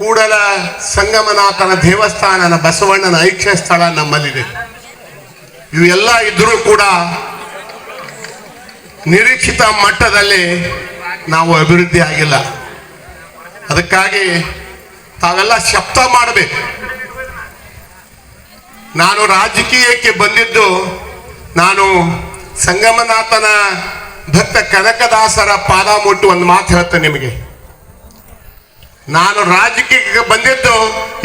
ಕೂಡಲ ಸಂಗಮನಾಥನ ದೇವಸ್ಥಾನ, ಬಸವಣ್ಣನ ಐಕ್ಯ ಸ್ಥಳ ನಮ್ಮಲ್ಲಿದೆ. ಇವೆಲ್ಲ ಇದ್ರೂ ಕೂಡ ನಿರೀಕ್ಷಿತ ಮಟ್ಟದಲ್ಲಿ ನಾವು ಅಭಿವೃದ್ಧಿ ಆಗಿಲ್ಲ. ಅದಕ್ಕಾಗಿ ತಾವೆಲ್ಲ ಶಬ್ದ ಮಾಡಬೇಕು. ನಾನು ರಾಜಕೀಯಕ್ಕೆ ಬಂದಿದ್ದು, ನಾನು ಸಂಗಮನಾಥನ ಭಕ್ತ ಕನಕದಾಸರ ಪಾದ ಮುಟ್ಟು ಒಂದು ಮಾತು ಹೇಳ್ತೇನೆ ನಿಮಗೆ. ನಾನು ರಾಜಕೀಯಕ್ಕೆ ಬಂದಿದ್ದು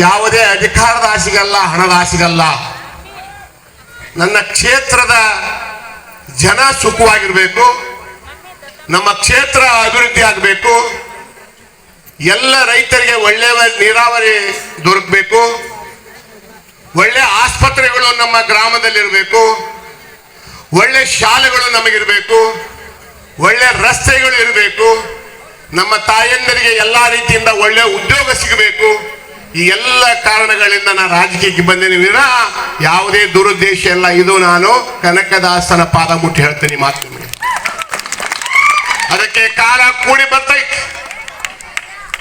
ಯಾವುದೇ ಅಧಿಕಾರದ ಆಸೆಗಲ್ಲ, ಹಣದ ಆಸೆಗಲ್ಲ. ನನ್ನ ಕ್ಷೇತ್ರದ ಜನ ಸುಖವಾಗಿರ್ಬೇಕು, ನಮ್ಮ ಕ್ಷೇತ್ರ ಅಭಿವೃದ್ಧಿ ಆಗಬೇಕು, ಎಲ್ಲ ರೈತರಿಗೆ ಒಳ್ಳೆ ನೀರಾವರಿ ದೊರಕಬೇಕು, ಒಳ್ಳೆ ಆಸ್ಪತ್ರೆಗಳು ನಮ್ಮ ಗ್ರಾಮದಲ್ಲಿರಬೇಕು, ಒಳ್ಳೆ ಶಾಲೆಗಳು ನಮಗಿರಬೇಕು, ಒಳ್ಳೆ ರಸ್ತೆಗಳು ಇರಬೇಕು, ನಮ್ಮ ತಾಯಂದರಿಗೆ ಎಲ್ಲ ರೀತಿಯಿಂದ ಒಳ್ಳೆ ಉದ್ಯೋಗ ಸಿಗಬೇಕು. ಈ ಎಲ್ಲ ಕಾರಣಗಳಿಂದ ನಾನು ರಾಜಕೀಯಕ್ಕೆ ಬಂದೇನೆ ವಿನಃ ಯಾವುದೇ ದುರುದ್ದೇಶ ಇಲ್ಲ. ಇದು ನಾನು ಕನಕದಾಸನ ಪಾದ ಮುಟ್ಟಿ ಹೇಳ್ತೇನೆ ಮಾತು. ಅದಕ್ಕೆ ಕಾಲ ಕೂಡಿ ಬರ್ತೈತೆ.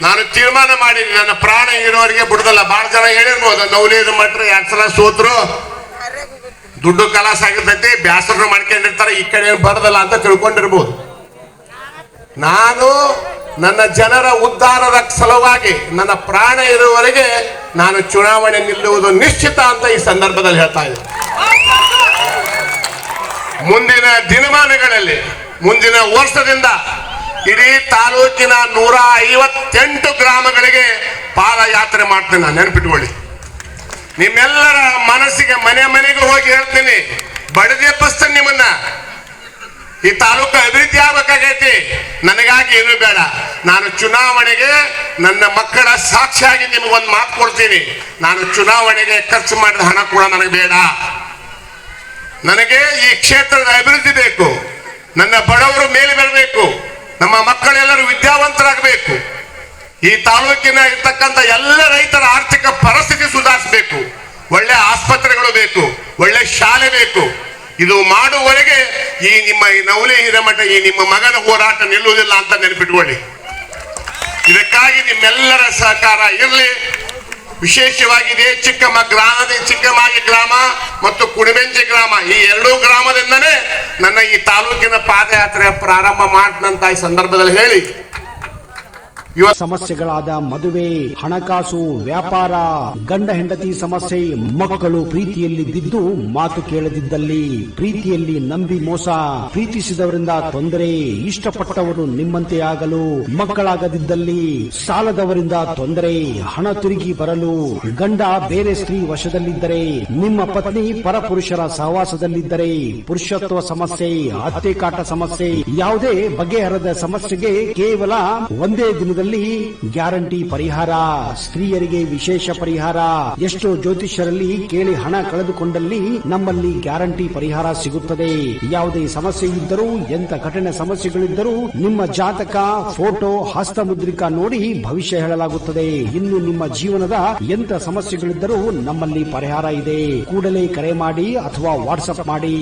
ನಾನು ತೀರ್ಮಾನ ಮಾಡಿದ್ದೀನಿ, ನನ್ನ ಪ್ರಾಣ ಇರೋರಿಗೆ ಬಿಡುದಲ್ಲ. ಬಹಳ ಜನ ಹೇಳಿರ್ಬೋದು, ನವಲೇದು ಮಟ್ರೆ 2 ಸಲ ಸೋತ್ರು, ದುಡ್ಡು ಕಲಾಸ ಆಗಿರ್ತೈತಿ, ಬ್ಯಾಸರು ಮಾಡ್ಕೊಂಡಿರ್ತಾರೆ, ಈ ಕಡೆ ಬರದಲ್ಲ ಅಂತ ತಿಳ್ಕೊಂಡಿರ್ಬೋದು. ನಾನು ನನ್ನ ಜನರ ಉದ್ಧಾರದ ಸಲುವಾಗಿ ನನ್ನ ಪ್ರಾಣ ಇರುವವರೆಗೆ ನಾನು ಚುನಾವಣೆ ನಿಲ್ಲುವುದು ನಿಶ್ಚಿತ ಅಂತ ಈ ಸಂದರ್ಭದಲ್ಲಿ ಹೇಳ್ತಾ ಇದ್ದೀನಿ. ಮುಂದಿನ ದಿನಮಾನಗಳಲ್ಲಿ, ಮುಂದಿನ ವರ್ಷದಿಂದ ಇಡೀ ತಾಲೂಕಿನ 158 ಗ್ರಾಮಗಳಿಗೆ ಪಾದಯಾತ್ರೆ ಮಾಡ್ತೇನೆ. ನಾನು ನೆನಪಿಟ್ಕೊಳ್ಳಿ. ನಿಮ್ಮೆಲ್ಲರ ಮನಸ್ಸಿಗೆ ಮನೆ ಮನೆಗೂ ಹೋಗಿ ಹೇಳ್ತೀನಿ, ಬಡದೆಪ್ಪಿಸ್ತೇನೆ ನಿಮ್ಮನ್ನ. ಈ ತಾಲೂಕು ಅಭಿವೃದ್ಧಿ ಆಗ್ಬೇಕಾಗೈತಿ. ನನಗಾಗಿ ಏನು ಬೇಡ. ನಾನು ಚುನಾವಣೆಗೆ ನನ್ನ ಮಕ್ಕಳ ಸಾಕ್ಷಿಯಾಗಿ ನಿಮಗೊಂದು ಮಾತು ಕೊಡ್ತೀನಿ. ನಾನು ಚುನಾವಣೆಗೆ ಖರ್ಚು ಮಾಡಿದ ಹಣ ಕೂಡ ನನಗೆ ಬೇಡ. ನನಗೆ ಈ ಕ್ಷೇತ್ರದ ಅಭಿವೃದ್ಧಿ ಬೇಕು. ನನ್ನ ಬಡವರು ಮೇಲೆ ಬರಬೇಕು. ನಮ್ಮ ಮಕ್ಕಳೆಲ್ಲರೂ ವಿದ್ಯಾವಂತರಾಗಬೇಕು. ಈ ತಾಲೂಕಿನ ಇರ್ತಕ್ಕಂಥ ಎಲ್ಲ ರೈತರ ಆರ್ಥಿಕ ಪರಿಸ್ಥಿತಿ ಸುಧಾರಿಸಬೇಕು. ಒಳ್ಳೆ ಆಸ್ಪತ್ರೆಗಳು ಬೇಕು, ಒಳ್ಳೆ ಶಾಲೆ ಬೇಕು. ಇದು ಮಾಡುವವರೆಗೆ ಈ ನಿಮ್ಮ ನವಲಿ ಹಿರೇಮಠ, ಈ ನಿಮ್ಮ ಮಗನ ಹೋರಾಟ ನಿಲ್ಲುವುದಿಲ್ಲ ಅಂತ ನೆನಪಿಟ್ಕೊಳ್ಳಿ. ಇದಕ್ಕಾಗಿ ನಿಮ್ಮೆಲ್ಲರ ಸಹಕಾರ ಇರಲಿ. ವಿಶೇಷವಾಗಿದೆ ಚಿಕ್ಕಮಾಗಿ ಗ್ರಾಮ ಮತ್ತು ಕುಣಿಬೆಂಚಿ ಗ್ರಾಮ, ಈ 2 ಗ್ರಾಮದಿಂದನೇ ನನ್ನ ಈ ತಾಲೂಕಿನ ಪಾದಯಾತ್ರೆ ಪ್ರಾರಂಭ ಮಾಡಿದಂತ ಈ ಸಂದರ್ಭದಲ್ಲಿ ಹೇಳಿ, ಸಮಸ್ಯೆಗಳಾದ ಮದುವೆ, ಹಣಕಾಸು, ವ್ಯಾಪಾರ, ಗಂಡ ಹೆಂಡತಿ ಸಮಸ್ಯೆ, ಮಕ್ಕಳು ಪ್ರೀತಿಯಲ್ಲಿ ಬಿದ್ದು ಮಾತು ಕೇಳದಿದ್ದಲ್ಲಿ, ಪ್ರೀತಿಯಲ್ಲಿ ನಂಬಿ ಮೋಸ, ಪ್ರೀತಿಸಿದವರಿಂದ ತೊಂದರೆ, ಇಷ್ಟಪಟ್ಟವರು ನಿಮ್ಮಂತೆ ಆಗಲು ಮಕ್ಕಳಾಗದಿದ್ದಲ್ಲಿ, ಸಾಲದವರಿಂದ ತೊಂದರೆ, ಹಣ ತಿರುಗಿ ಬರಲು, ಗಂಡ ಬೇರೆ ಸ್ತ್ರೀ ವಶದಲ್ಲಿದ್ದರೆ, ನಿಮ್ಮ ಪತ್ನಿ ಪರಪುರುಷರ ಸಹವಾಸದಲ್ಲಿದ್ದರೆ, ಪುರುಷತ್ವ ಸಮಸ್ಯೆ, ಅತ್ತೆ ಕಾಟ ಸಮಸ್ಯೆ, ಯಾವುದೇ ಬಗೆಹರದ ಸಮಸ್ಯೆಗೆ ಕೇವಲ ಒಂದೇ ದಿನದಲ್ಲಿ ಗ್ಯಾರಂಟಿ ಪರಿಹಾರ. ಸ್ತ್ರೀಯರಿಗೆ ವಿಶೇಷ ಪರಿಹಾರ. ಎಷ್ಟೋ ಜ್ಯೋತಿಷ್ಯರಲ್ಲಿ ಕೇಳಿ ಹಣ ಕಳೆದುಕೊಂಡಲ್ಲಿ ನಮ್ಮಲ್ಲಿ ಗ್ಯಾರಂಟಿ ಪರಿಹಾರ ಸಿಗುತ್ತದೆ. ಯಾವುದೇ ಸಮಸ್ಯೆ ಇದ್ದರೂ, ಎಂತ ಕಠಿಣ ಸಮಸ್ಯೆಗಳಿದ್ದರೂ ನಿಮ್ಮ ಜಾತಕ, ಫೋಟೋ, ಹಸ್ತಮುದ್ರಿಕಾ ನೋಡಿ ಭವಿಷ್ಯ ಹೇಳಲಾಗುತ್ತದೆ. ಇನ್ನು ನಿಮ್ಮ ಜೀವನದ ಎಂತ ಸಮಸ್ಯೆಗಳಿದ್ದರೂ ನಮ್ಮಲ್ಲಿ ಪರಿಹಾರ ಇದೆ. ಕೂಡಲೇ ಕರೆ ಮಾಡಿ ಅಥವಾ ವಾಟ್ಸ್ಆಪ್ ಮಾಡಿ.